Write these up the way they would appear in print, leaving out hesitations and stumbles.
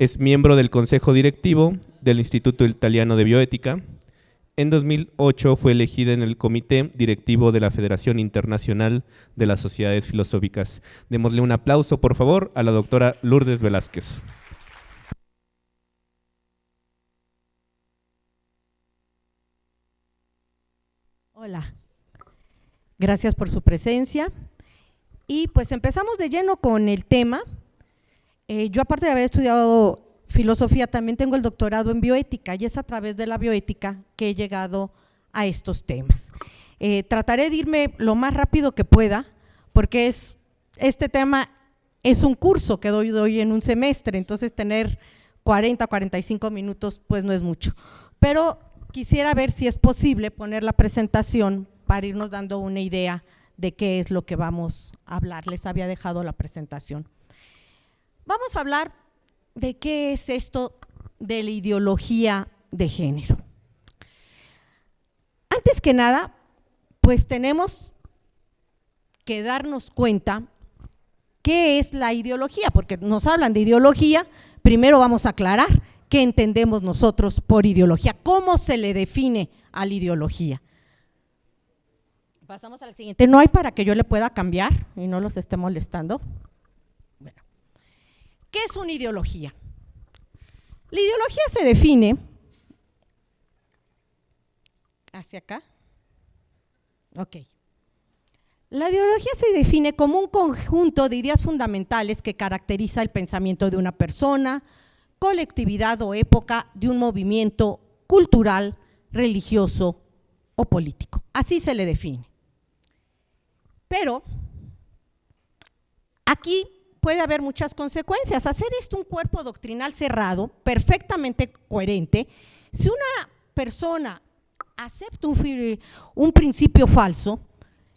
Es miembro del Consejo Directivo del Instituto Italiano de Bioética. En 2008 fue elegida en el Comité Directivo de la Federación Internacional de las Sociedades Filosóficas. Démosle un aplauso, por favor, a la doctora Lourdes Velázquez. Hola, gracias por su presencia. Y pues empezamos de lleno con el tema. Yo, aparte de haber estudiado filosofía, también tengo el doctorado en bioética, y es a través de la bioética que he llegado a estos temas. Trataré de irme lo más rápido que pueda, porque este tema es un curso que doy en un semestre, entonces tener 40 o 45 minutos pues no es mucho, pero quisiera ver si es posible poner la presentación para irnos dando una idea de qué es lo que vamos a hablar. Les había dejado la presentación. Vamos a hablar de qué es esto de la ideología de género. Antes que nada, pues tenemos que darnos cuenta qué es la ideología, porque nos hablan de ideología. Primero vamos a aclarar qué entendemos nosotros por ideología, cómo se le define a la ideología. Pasamos al siguiente. No hay para que yo le pueda cambiar y no los esté molestando. Bueno, ¿qué es una ideología? La ideología se define hacia acá. Ok. La ideología se define como un conjunto de ideas fundamentales que caracteriza el pensamiento de una persona, colectividad o época de un movimiento cultural, religioso o político. Así se le define. Pero aquí puede haber muchas consecuencias. Hacer esto un cuerpo doctrinal cerrado, perfectamente coherente, si una persona acepta un principio falso,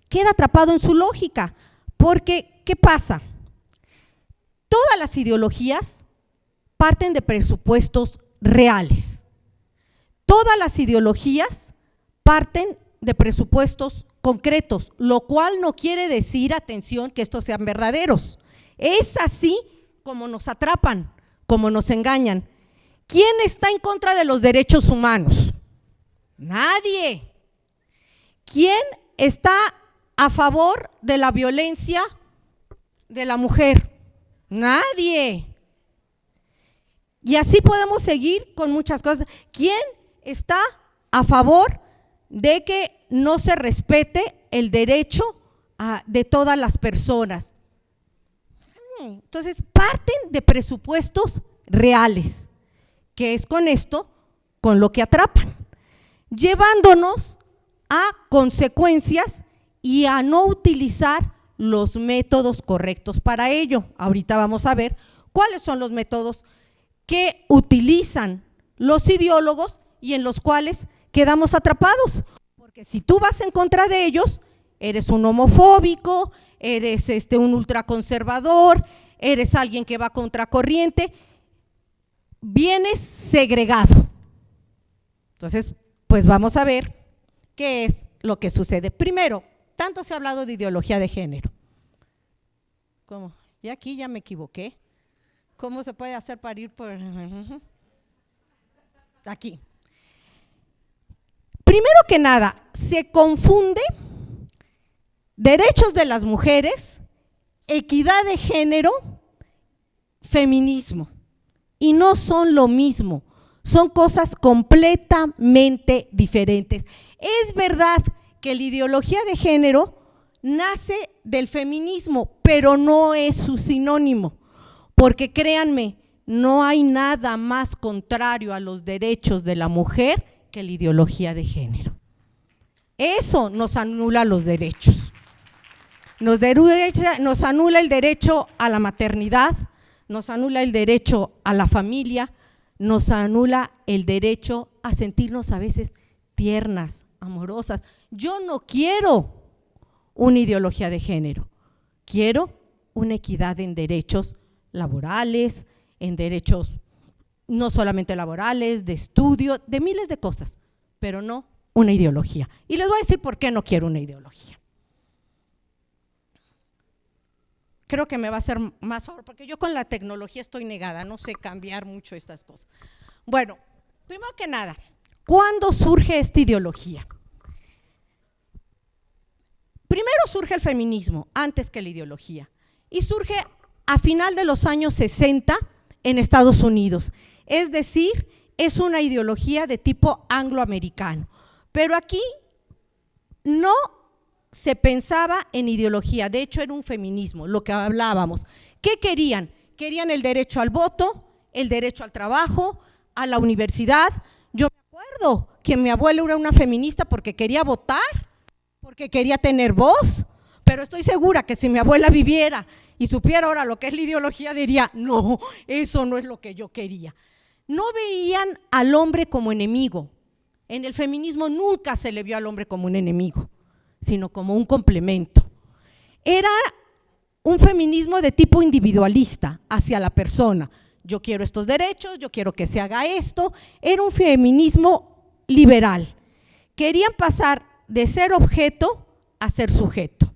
queda atrapado en su lógica, porque ¿qué pasa? Todas las ideologías parten de presupuestos reales. Todas las ideologías parten de presupuestos concretos, lo cual no quiere decir, atención, que estos sean verdaderos. Es así como nos atrapan, como nos engañan. ¿Quién está en contra de los derechos humanos? Nadie. ¿Quién está a favor de la violencia de la mujer? Nadie. Y así podemos seguir con muchas cosas. ¿Quién está a favor de que no se respete el derecho de todas las personas? Entonces, parten de presupuestos reales, que es con esto, con lo que atrapan, llevándonos a consecuencias y a no utilizar los métodos correctos para ello. Ahorita vamos a ver cuáles son los métodos que utilizan los ideólogos y en los cuales quedamos atrapados, porque si tú vas en contra de ellos, eres un homofóbico, eres un ultraconservador, eres alguien que va contracorriente, vienes segregado. Entonces, pues vamos a ver qué es lo que sucede. Primero, tanto se ha hablado de ideología de género. ¿Cómo? Y aquí ya me equivoqué. ¿Cómo se puede hacer para ir por aquí? Primero que nada, se confunde derechos de las mujeres, equidad de género, feminismo, y no son lo mismo, son cosas completamente diferentes. Es verdad que la ideología de género nace del feminismo, pero no es su sinónimo, porque créanme, no hay nada más contrario a los derechos de la mujer que la ideología de género. Eso nos anula los derechos. Nos anula el derecho a la maternidad, nos anula el derecho a la familia, nos anula el derecho a sentirnos a veces tiernas, amorosas. Yo no quiero una ideología de género, quiero una equidad en derechos laborales, en derechos no solamente laborales, de estudio, de miles de cosas, pero no una ideología. Y les voy a decir por qué no quiero una ideología. creo que me va a hacer más favor, porque yo con la tecnología estoy negada, no sé cambiar mucho estas cosas. Bueno, primero que nada, ¿cuándo surge esta ideología? Primero surge el feminismo, antes que la ideología, y surge a final de los años 60 en Estados Unidos, es decir, es una ideología de tipo angloamericano, pero aquí no se pensaba en ideología, de hecho era un feminismo, lo que hablábamos. ¿Qué querían? Querían el derecho al voto, el derecho al trabajo, a la universidad. Yo me acuerdo que mi abuela era una feminista porque quería votar, porque quería tener voz, pero estoy segura que si mi abuela viviera y supiera ahora lo que es la ideología, diría, no, eso no es lo que yo quería. No veían al hombre como enemigo. En el feminismo nunca se le vio al hombre como un enemigo, sino como un complemento. Era un feminismo de tipo individualista hacia la persona. Yo quiero estos derechos, yo quiero que se haga esto. Era un feminismo liberal. Querían pasar de ser objeto a ser sujeto,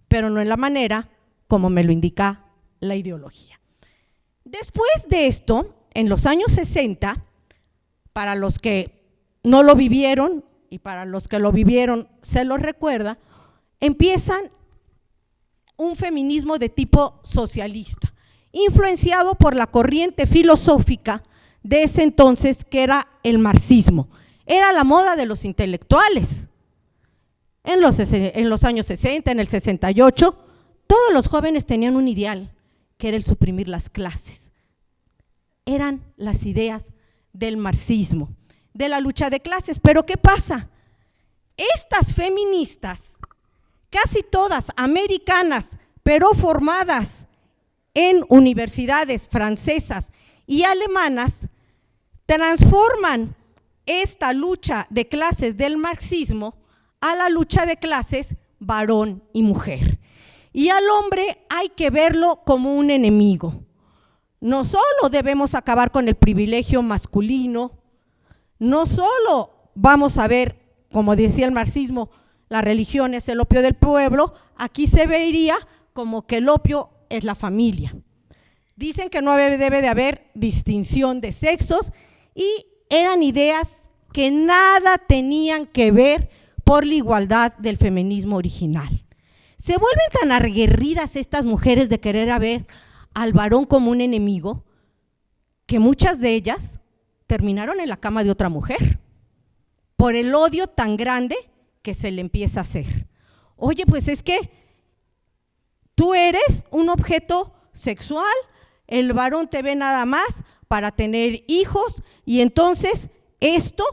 pero no en la manera como me lo indica la ideología. Después de esto, en los años 60, para los que no lo vivieron y para los que lo vivieron se los recuerda, empiezan un feminismo de tipo socialista, influenciado por la corriente filosófica de ese entonces, que era el marxismo. Era la moda de los intelectuales. En los años 60, en el 68, todos los jóvenes tenían un ideal, que era el suprimir las clases. Eran las ideas del marxismo, de la lucha de clases. Pero ¿qué pasa? Estas feministas, casi todas americanas, pero formadas en universidades francesas y alemanas, transforman esta lucha de clases del marxismo a la lucha de clases varón y mujer. Y al hombre hay que verlo como un enemigo. No solo debemos acabar con el privilegio masculino, no solo vamos a ver, como decía el marxismo, la religión es el opio del pueblo, aquí se vería como que el opio es la familia. Dicen que no debe de haber distinción de sexos y eran ideas que nada tenían que ver por la igualdad del feminismo original. Se vuelven tan aguerridas estas mujeres de querer ver al varón como un enemigo, que muchas de ellas terminaron en la cama de otra mujer, por el odio tan grande que se le empieza a hacer. Oye, pues es que tú eres un objeto sexual, el varón te ve nada más para tener hijos, y entonces esto,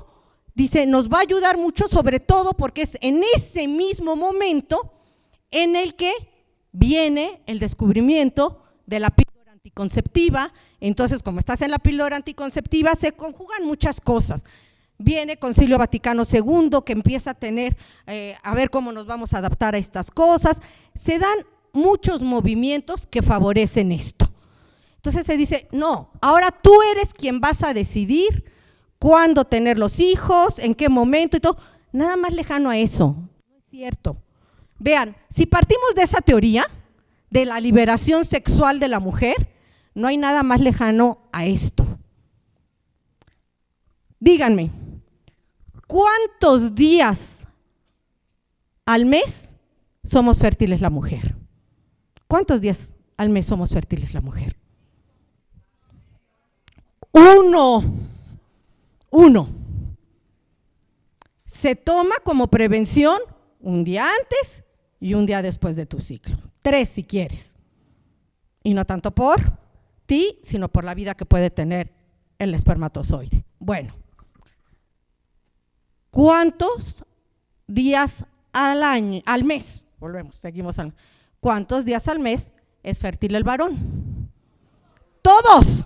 dice, nos va a ayudar mucho, sobre todo porque es en ese mismo momento en el que viene el descubrimiento de la píldora anticonceptiva. Entonces, como estás en la píldora anticonceptiva, se conjugan muchas cosas. Viene Concilio Vaticano II, que empieza a tener, a ver cómo nos vamos a adaptar a estas cosas. Se dan muchos movimientos que favorecen esto. Entonces se dice, no, ahora tú eres quien vas a decidir cuándo tener los hijos, en qué momento y todo. Nada más lejano a eso, no es cierto. Vean, si partimos de esa teoría, de la liberación sexual de la mujer, no hay nada más lejano a esto. Díganme, ¿cuántos días al mes somos fértiles la mujer? ¿Cuántos días al mes somos fértiles la mujer? Uno. Se toma como prevención un día antes y un día después de tu ciclo. 3 si quieres. Y no tanto por ti, sino por la vida que puede tener el espermatozoide. Bueno, ¿cuántos días al mes? Volvemos, seguimos. ¿Cuántos días al mes es fértil el varón? Todos.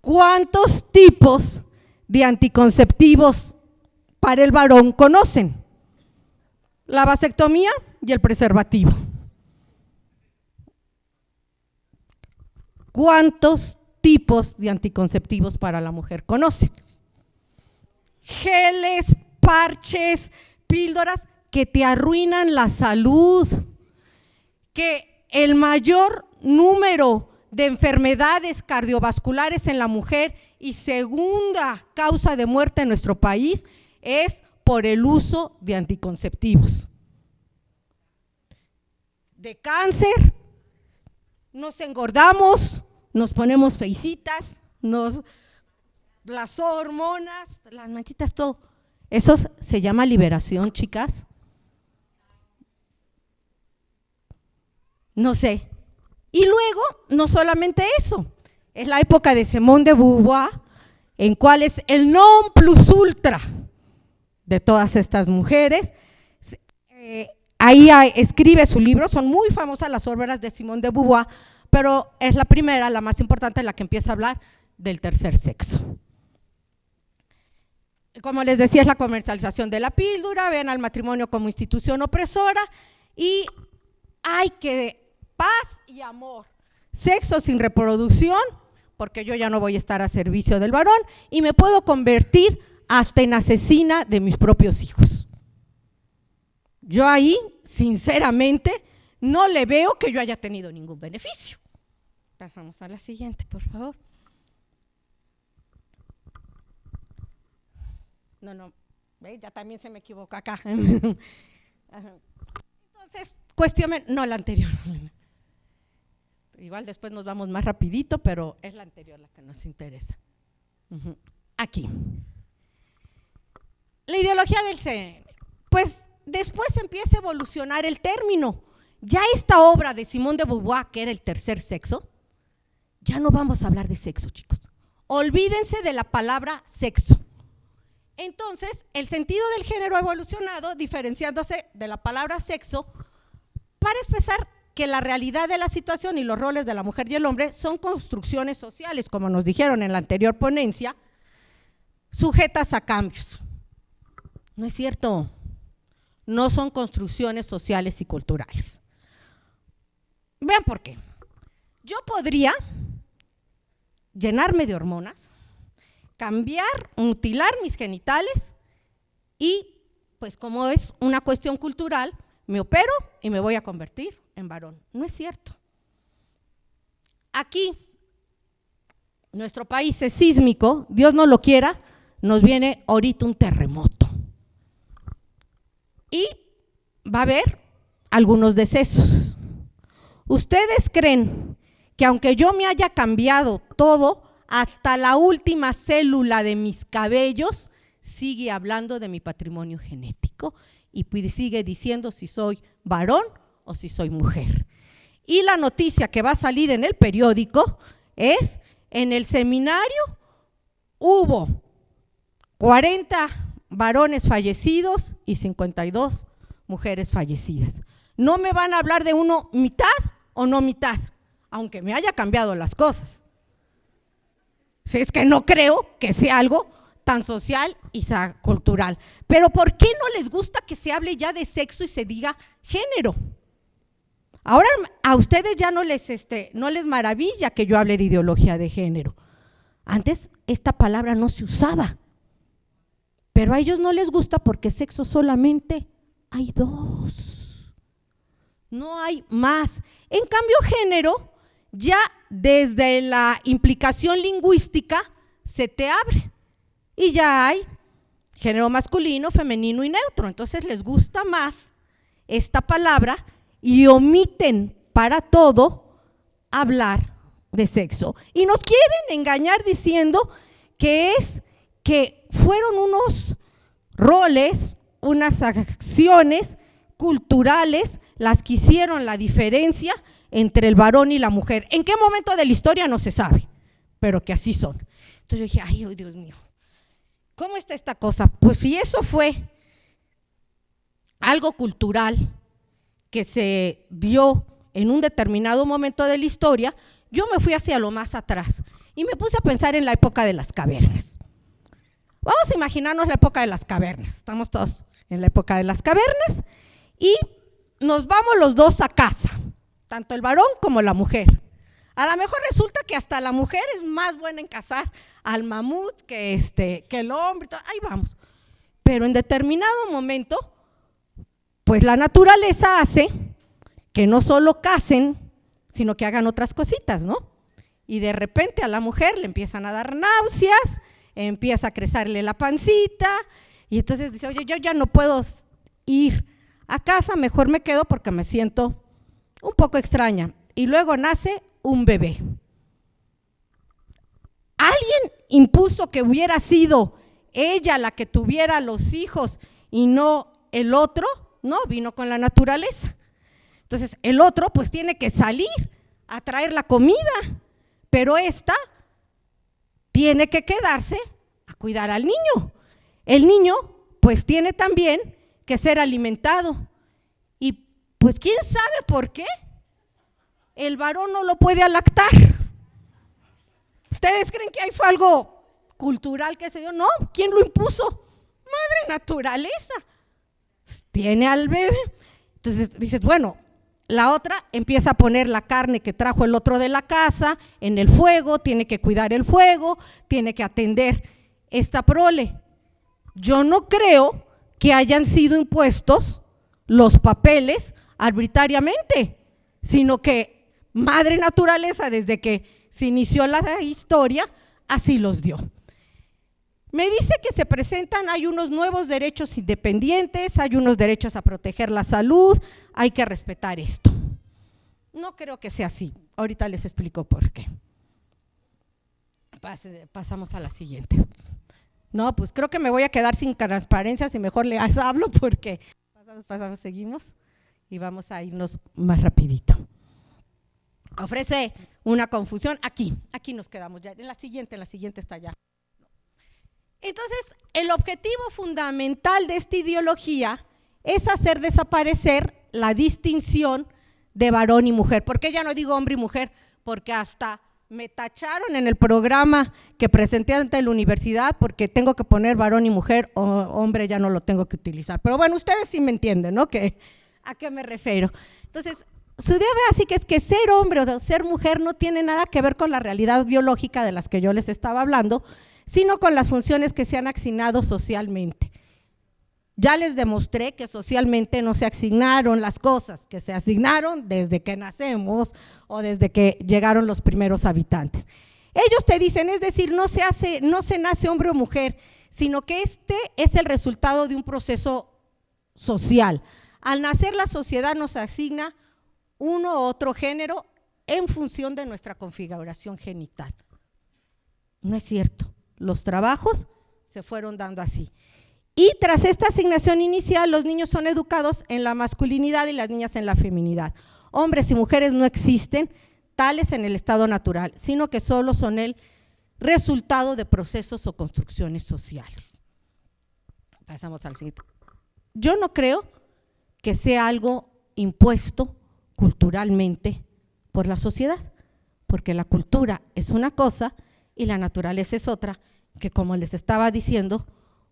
¿Cuántos tipos de anticonceptivos para el varón conocen? La vasectomía y el preservativo. ¿Cuántos tipos de anticonceptivos para la mujer conocen? Geles, parches, píldoras que te arruinan la salud, que el mayor número de enfermedades cardiovasculares en la mujer y segunda causa de muerte en nuestro país es por el uso de anticonceptivos. De cáncer, nos engordamos, nos ponemos feicitas, las hormonas, las manchitas, todo. Eso se llama liberación, chicas. No sé. Y luego, no solamente eso, es la época de Simone de Beauvoir, en cual es el non plus ultra de todas estas mujeres. Ahí escribe su libro, son muy famosas las obras de Simone de Beauvoir, pero es la primera, la más importante, la que empieza a hablar del tercer sexo. Como les decía, es la comercialización de la píldora, ven al matrimonio como institución opresora y hay que paz y amor, sexo sin reproducción, porque yo ya no voy a estar a servicio del varón y me puedo convertir hasta en asesina de mis propios hijos. Yo ahí, sinceramente, no le veo que yo haya tenido ningún beneficio. Pasamos a la siguiente, por favor. No, ¿ve? Ya también se me equivoca acá. Entonces, cuestión, no la anterior. Igual después nos vamos más rapidito, pero es la anterior la que nos interesa. Aquí. La ideología del género. Pues después empieza a evolucionar el término. Ya esta obra de Simone de Beauvoir, que era el tercer sexo, ya no vamos a hablar de sexo, chicos. Olvídense de la palabra sexo. Entonces, el sentido del género ha evolucionado, diferenciándose de la palabra sexo, para expresar que la realidad de la situación y los roles de la mujer y el hombre son construcciones sociales, como nos dijeron en la anterior ponencia, sujetas a cambios. No es cierto, no son construcciones sociales y culturales. Vean por qué. Yo podría llenarme de hormonas, cambiar, mutilar mis genitales y, pues como es una cuestión cultural, me opero y me voy a convertir en varón. No es cierto. Aquí, nuestro país es sísmico, Dios no lo quiera, nos viene ahorita un terremoto. Y va a haber algunos decesos. ¿Ustedes creen que aunque yo me haya cambiado todo, hasta la última célula de mis cabellos sigue hablando de mi patrimonio genético y sigue diciendo si soy varón o si soy mujer? Y la noticia que va a salir en el periódico es: en el seminario hubo 40 varones fallecidos y 52 mujeres fallecidas. No me van a hablar de uno mitad o no mitad, aunque me haya cambiado las cosas. Si es que no creo que sea algo tan social y cultural. Pero ¿por qué no les gusta que se hable ya de sexo y se diga género? Ahora a ustedes ya no les maravilla que yo hable de ideología de género. Antes esta palabra no se usaba, pero a ellos no les gusta porque sexo solamente hay dos, no hay más. En cambio, género, ya desde la implicación lingüística se te abre y ya hay género masculino, femenino y neutro. Entonces les gusta más esta palabra y omiten para todo hablar de sexo. Y nos quieren engañar diciendo que fueron unos roles, unas acciones culturales las que hicieron la diferencia entre el varón y la mujer. ¿En qué momento de la historia? No se sabe, pero que así son. Entonces yo dije, ay, oh, Dios mío, ¿cómo está esta cosa? Pues si eso fue algo cultural que se dio en un determinado momento de la historia, yo me fui hacia lo más atrás y me puse a pensar en la época de las cavernas. Vamos a imaginarnos la época de las cavernas. Estamos todos en la época de las cavernas y nos vamos los dos a casa, tanto el varón como la mujer. A lo mejor resulta que hasta la mujer es más buena en cazar al mamut que el hombre, ahí vamos. Pero en determinado momento, pues la naturaleza hace que no solo casen, sino que hagan otras cositas, ¿no? Y de repente a la mujer le empiezan a dar náuseas, empieza a crecerle la pancita, y entonces dice, oye, yo ya no puedo ir a casa, mejor me quedo porque me siento un poco extraña. Y luego nace un bebé. ¿Alguien impuso que hubiera sido ella la que tuviera los hijos y no el otro? No, vino con la naturaleza. Entonces el otro pues tiene que salir a traer la comida, pero esta tiene que quedarse a cuidar al niño. El niño pues tiene también que ser alimentado, y pues quién sabe por qué el varón no lo puede lactar. ¿Ustedes creen que ahí fue algo cultural que se dio? No, ¿quién lo impuso? Madre naturaleza. Tiene al bebé. Entonces dices, bueno, la otra empieza a poner la carne que trajo el otro de la casa en el fuego, tiene que cuidar el fuego, tiene que atender esta prole. Yo no creo que hayan sido impuestos los papeles arbitrariamente, sino que madre naturaleza, desde que se inició la historia, así los dio. Me dice que se presentan, hay unos nuevos derechos independientes, hay unos derechos a proteger la salud, hay que respetar esto. No creo que sea así, ahorita les explico por qué. Pasamos a la siguiente. No, pues creo que me voy a quedar sin transparencias y mejor les hablo porque pasamos, seguimos y vamos a irnos más rapidito. Ofrece una confusión, aquí nos quedamos ya, en la siguiente está ya. Entonces, el objetivo fundamental de esta ideología es hacer desaparecer la distinción de varón y mujer. ¿Por qué ya no digo hombre y mujer? Porque hasta me tacharon en el programa que presenté ante la universidad porque tengo que poner varón y mujer, o hombre ya no lo tengo que utilizar. Pero bueno, ustedes sí me entienden, ¿no? ¿A qué me refiero? Entonces, su idea básica es que ser hombre o ser mujer no tiene nada que ver con la realidad biológica de las que yo les estaba hablando, sino con las funciones que se han asignado socialmente. Ya les demostré que socialmente no se asignaron las cosas, que se asignaron desde que nacemos o desde que llegaron los primeros habitantes. Ellos te dicen, es decir, no se nace hombre o mujer, sino que este es el resultado de un proceso social. Al nacer, la sociedad nos asigna uno u otro género en función de nuestra configuración genital. No es cierto, los trabajos se fueron dando así. Y tras esta asignación inicial, los niños son educados en la masculinidad y las niñas en la feminidad. Hombres y mujeres no existen tales en el estado natural, sino que solo son el resultado de procesos o construcciones sociales. Pasamos al siguiente. Yo no creo que sea algo impuesto culturalmente por la sociedad, porque la cultura es una cosa y la naturaleza es otra, que como les estaba diciendo,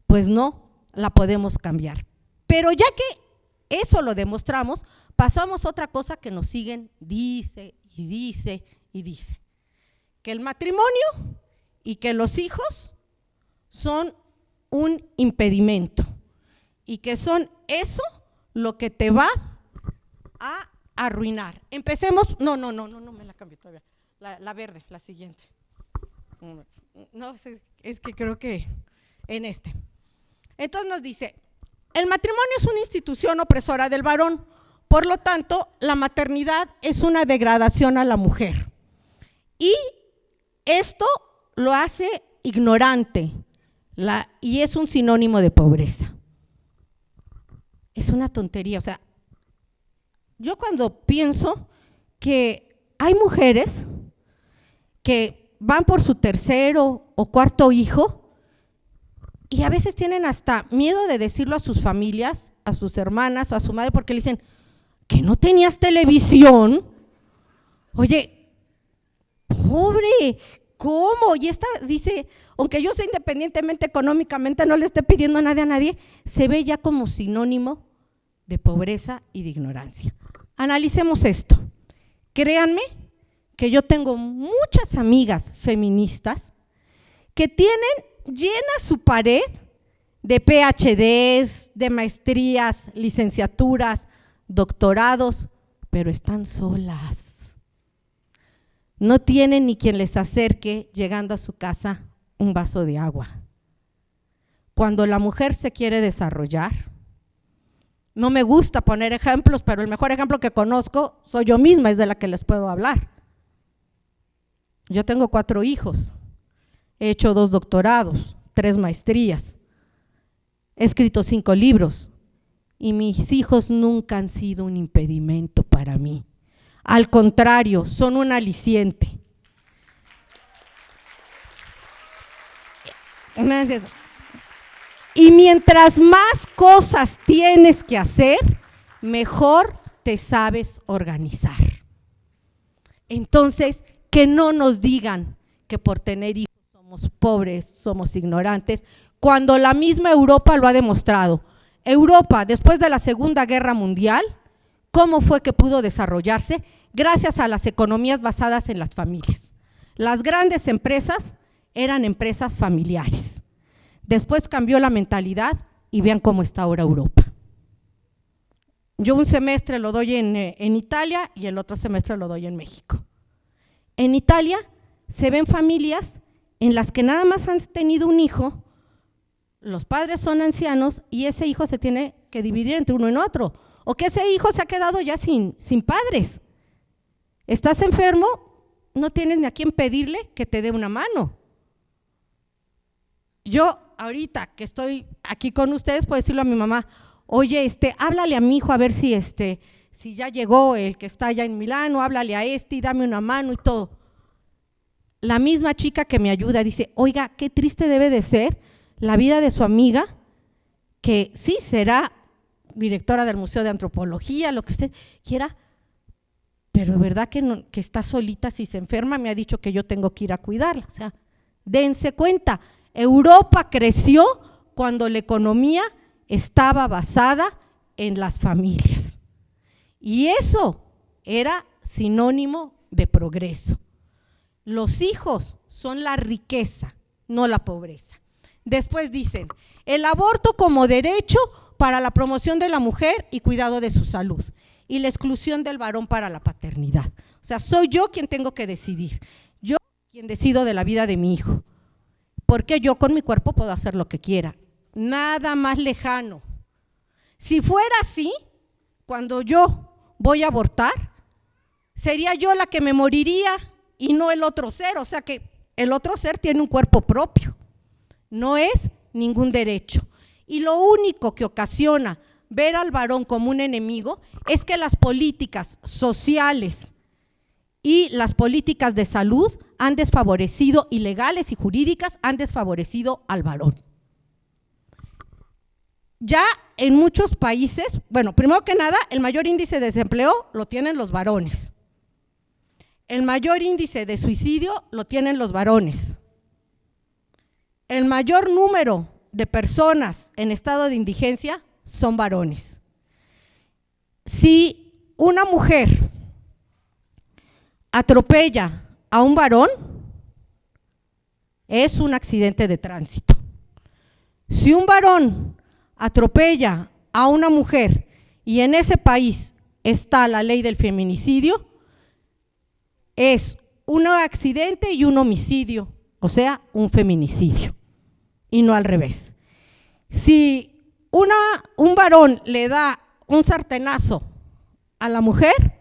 pues no la podemos cambiar. Pero ya que eso lo demostramos, pasamos a otra cosa que nos siguen, dice y dice y dice, que el matrimonio y que los hijos son un impedimento y que son eso lo que te va a arruinar. Empecemos, no me la cambio todavía, la verde, la siguiente. No, es que creo que en este. Entonces nos dice, el matrimonio es una institución opresora del varón, por lo tanto, la maternidad es una degradación a la mujer. Y esto lo hace ignorante y es un sinónimo de pobreza. Es una tontería, o sea, yo cuando pienso que hay mujeres que van por su tercero o cuarto hijo y a veces tienen hasta miedo de decirlo a sus familias, a sus hermanas o a su madre, porque le dicen, ¿que no tenías televisión? Oye, pobre, ¿cómo? Y esta dice, aunque yo sea independientemente económicamente, no le esté pidiendo nada a nadie, se ve ya como sinónimo de pobreza y de ignorancia. Analicemos esto. Créanme que yo tengo muchas amigas feministas que tienen llena su pared de PhDs, de maestrías, licenciaturas, doctorados, pero están solas. No tienen ni quien les acerque, llegando a su casa, un vaso de agua. Cuando la mujer se quiere desarrollar, no me gusta poner ejemplos, pero el mejor ejemplo que conozco soy yo misma, es de la que les puedo hablar. Yo tengo 4 hijos, he hecho 2 doctorados, 3 maestrías, he escrito 5 libros y mis hijos nunca han sido un impedimento para mí. Al contrario, son un aliciente. Y mientras más cosas tienes que hacer, mejor te sabes organizar. Entonces, que no nos digan que por tener hijos somos pobres, somos ignorantes, cuando la misma Europa lo ha demostrado. Europa, después de la Segunda Guerra Mundial, ¿cómo fue que pudo desarrollarse? Gracias a las economías basadas en las familias. Las grandes empresas eran empresas familiares. Después cambió la mentalidad y vean cómo está ahora Europa. Yo un semestre lo doy en Italia y el otro semestre lo doy en México. En Italia se ven familias en las que nada más han tenido un hijo, los padres son ancianos y ese hijo se tiene que dividir entre uno y otro, o que ese hijo se ha quedado ya sin padres. Estás enfermo, no tienes ni a quién pedirle que te dé una mano. Yo ahorita que estoy aquí con ustedes puedo decirle a mi mamá, oye, háblale a mi hijo a ver si ya llegó el que está allá en Milán, o háblale a y dame una mano y todo. La misma chica que me ayuda dice, oiga, qué triste debe de ser la vida de su amiga, que sí será directora del Museo de Antropología, lo que usted quiera, pero verdad que, no, que está solita, si se enferma me ha dicho que yo tengo que ir a cuidarla. O sea, dense cuenta, Europa creció cuando la economía estaba basada en las familias y eso era sinónimo de progreso. Los hijos son la riqueza, no la pobreza. Después dicen, el aborto como derecho para la promoción de la mujer y cuidado de su salud, y la exclusión del varón para la paternidad. O sea, soy yo quien tengo que decidir, yo quien decido de la vida de mi hijo, porque yo con mi cuerpo puedo hacer lo que quiera, nada más lejano. Si fuera así, cuando yo voy a abortar, sería yo la que me moriría y no el otro ser, o sea que el otro ser tiene un cuerpo propio, no es ningún derecho. Y lo único que ocasiona ver al varón como un enemigo es que las políticas sociales y las políticas de salud han desfavorecido, y legales y jurídicas, han desfavorecido al varón. Ya en muchos países, bueno, primero que nada, el mayor índice de desempleo lo tienen los varones. El mayor índice de suicidio lo tienen los varones. El mayor número de personas en estado de indigencia son varones. Si una mujer atropella a un varón, es un accidente de tránsito. Si un varón atropella a una mujer y en ese país está la ley del feminicidio, es un accidente y un homicidio, o sea, un feminicidio, y no al revés. Si un varón le da un sartenazo a la mujer,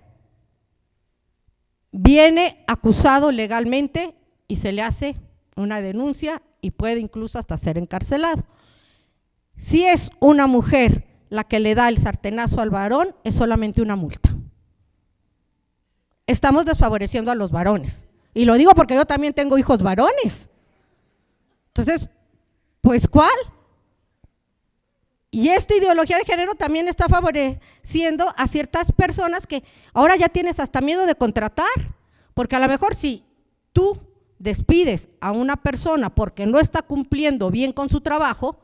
viene acusado legalmente y se le hace una denuncia y puede incluso hasta ser encarcelado. Si es una mujer la que le da el sartenazo al varón, es solamente una multa. Estamos desfavoreciendo a los varones, y lo digo porque yo también tengo hijos varones. Entonces, pues ¿cuál? Y esta ideología de género también está favoreciendo a ciertas personas que ahora ya tienes hasta miedo de contratar, porque a lo mejor si tú despides a una persona porque no está cumpliendo bien con su trabajo,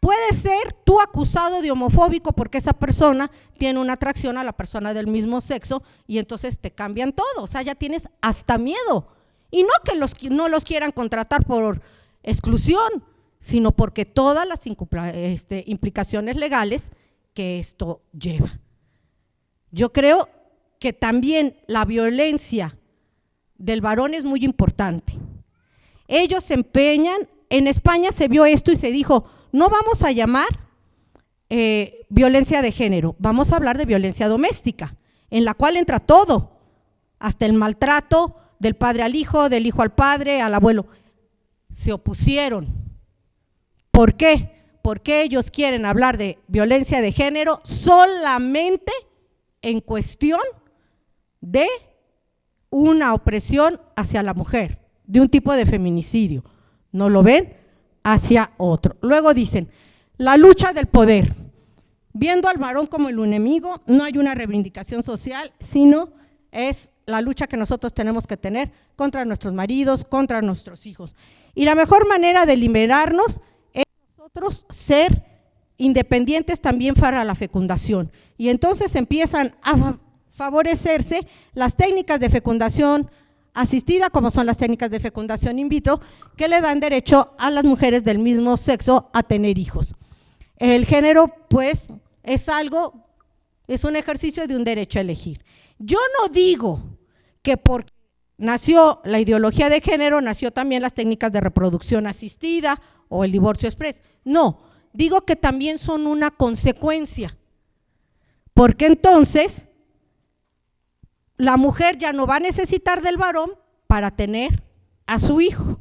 puede ser tú acusado de homofóbico porque esa persona tiene una atracción a la persona del mismo sexo y entonces te cambian todo, o sea, ya tienes hasta miedo. Y no que no los quieran contratar por exclusión, sino porque todas las implicaciones legales que esto lleva. Yo creo que también la violencia del varón es muy importante. Ellos se empeñan, en España se vio esto y se dijo, no vamos a llamar violencia de género, vamos a hablar de violencia doméstica, en la cual entra todo, hasta el maltrato del padre al hijo, del hijo al padre, al abuelo. Se opusieron. ¿Por qué? Porque ellos quieren hablar de violencia de género solamente en cuestión de una opresión hacia la mujer, de un tipo de feminicidio. ¿No lo ven? Hacia otro. Luego dicen, la lucha del poder. Viendo al varón como el enemigo, no hay una reivindicación social, sino es la lucha que nosotros tenemos que tener contra nuestros maridos, contra nuestros hijos. Y la mejor manera de liberarnos es nosotros ser independientes también para la fecundación. Y entonces empiezan a favorecerse las técnicas de fecundación asistida, como son las técnicas de fecundación in vitro, que le dan derecho a las mujeres del mismo sexo a tener hijos. El género, pues, es un ejercicio de un derecho a elegir. Yo no digo que porque nació la ideología de género, nació también las técnicas de reproducción asistida o el divorcio express. No, digo que también son una consecuencia, porque entonces la mujer ya no va a necesitar del varón para tener a su hijo,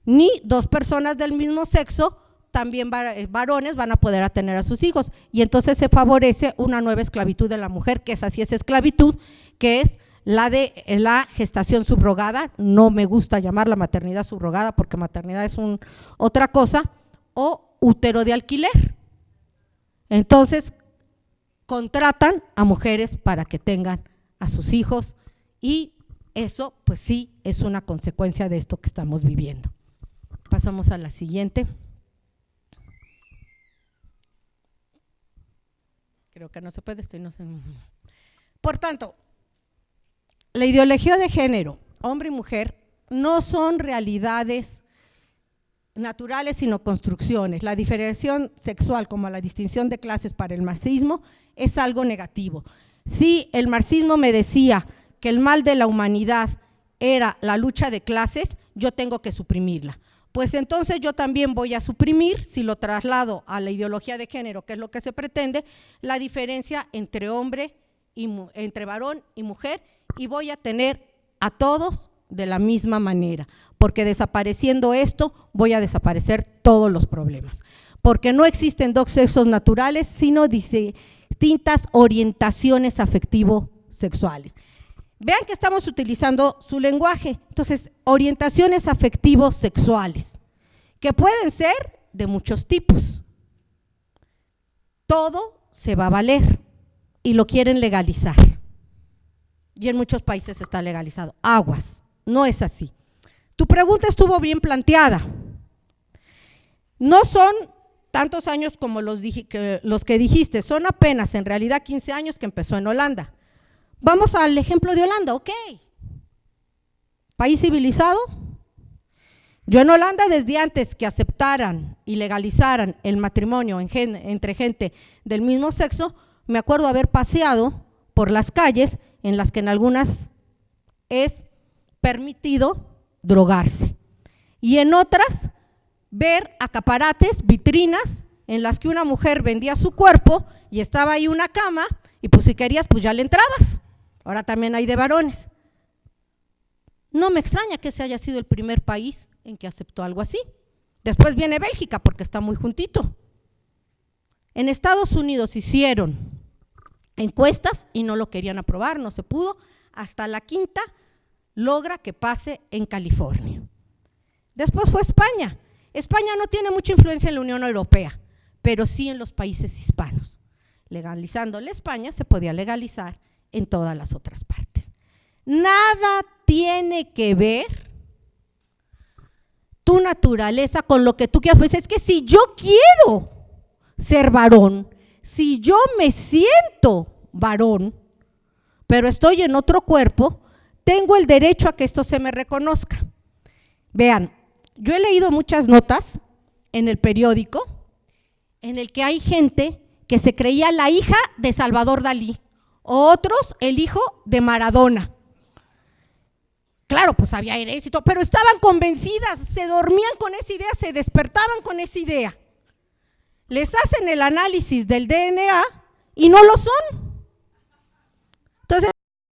ni dos personas del mismo sexo, también varones, van a poder tener a sus hijos, y entonces se favorece una nueva esclavitud de la mujer, que esa sí es esclavitud, que es la de la gestación subrogada. No me gusta llamarla maternidad subrogada porque maternidad es otra cosa, o útero de alquiler. Entonces contratan a mujeres para que tengan a sus hijos, y eso pues sí es una consecuencia de esto que estamos viviendo. Pasamos a la siguiente. Creo que no se puede, no sé. Por tanto, la ideología de género, hombre y mujer, no son realidades naturales, sino construcciones. La diferenciación sexual, como la distinción de clases para el marxismo, es algo negativo. Si el marxismo me decía que el mal de la humanidad era la lucha de clases, yo tengo que suprimirla. Pues entonces yo también voy a suprimir, si lo traslado a la ideología de género, que es lo que se pretende, la diferencia entre entre varón y mujer, y voy a tener a todos de la misma manera, porque desapareciendo esto voy a desaparecer todos los problemas, porque no existen dos sexos naturales, sino distintas orientaciones afectivo-sexuales. Vean que estamos utilizando su lenguaje. Entonces, orientaciones afectivos sexuales, que pueden ser de muchos tipos. Todo se va a valer y lo quieren legalizar. Y en muchos países está legalizado. Aguas, no es así. Tu pregunta estuvo bien planteada. No son tantos años como los que dijiste, son apenas en realidad 15 años que empezó en Holanda. Vamos al ejemplo de Holanda, ok. País civilizado. Yo en Holanda, desde antes que aceptaran y legalizaran el matrimonio entre gente del mismo sexo, me acuerdo haber paseado por las calles en las que en algunas es permitido drogarse, y en otras ver acaparates, vitrinas en las que una mujer vendía su cuerpo y estaba ahí una cama, y pues si querías pues ya le entrabas. Ahora también hay de varones. No me extraña que ese haya sido el primer país en que aceptó algo así. Después viene Bélgica porque está muy juntito. En Estados Unidos hicieron encuestas y no lo querían aprobar, no se pudo. Hasta la quinta logra que pase en California. Después fue España. España no tiene mucha influencia en la Unión Europea, pero sí en los países hispanos. Legalizando en España se podía legalizar en todas las otras partes. Nada tiene que ver tu naturaleza con lo que tú quieras. Pues es que si yo quiero ser varón, si yo me siento varón, pero estoy en otro cuerpo, tengo el derecho a que esto se me reconozca. Vean, yo he leído muchas notas en el periódico en el que hay gente que se creía la hija de Salvador Dalí, otros el hijo de Maradona. Claro, pues había herencia y todo, pero estaban convencidas, se dormían con esa idea, se despertaban con esa idea. Les hacen el análisis del DNA y no lo son.